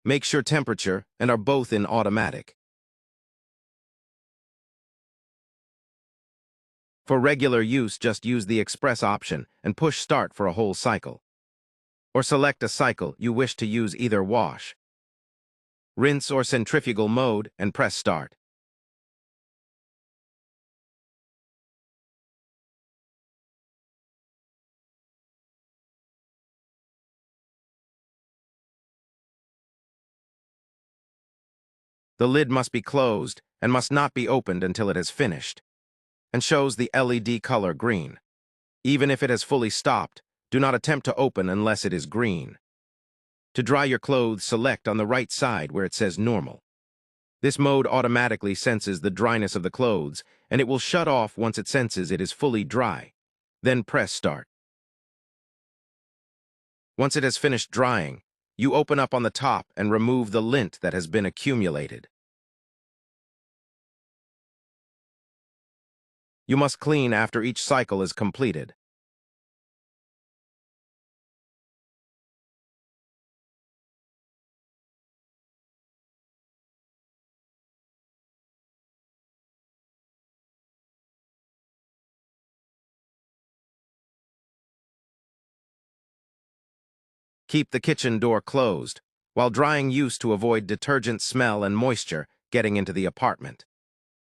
Make sure temperature and are both in automatic. For regular use, just use the express option and push start for a whole cycle. Or select a cycle you wish to use either wash, rinse or centrifugal mode and press start. The lid must be closed and must not be opened until it has finished, and shows the LED color green. Even if it has fully stopped, do not attempt to open unless it is green. To dry your clothes, select on the right side where it says Normal. This mode automatically senses the dryness of the clothes, and it will shut off once it senses it is fully dry. Then press Start. Once it has finished drying, you open up on the top and remove the lint that has been accumulated. You must clean after each cycle is completed. Keep the kitchen door closed while drying use to avoid detergent smell and moisture getting into the apartment.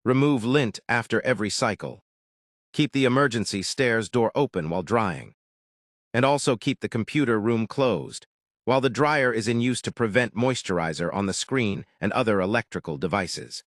Remove lint after every cycle. Keep the emergency stairs door open while drying. And also keep the computer room closed while the dryer is in use to prevent moisturizer on the screen and other electrical devices.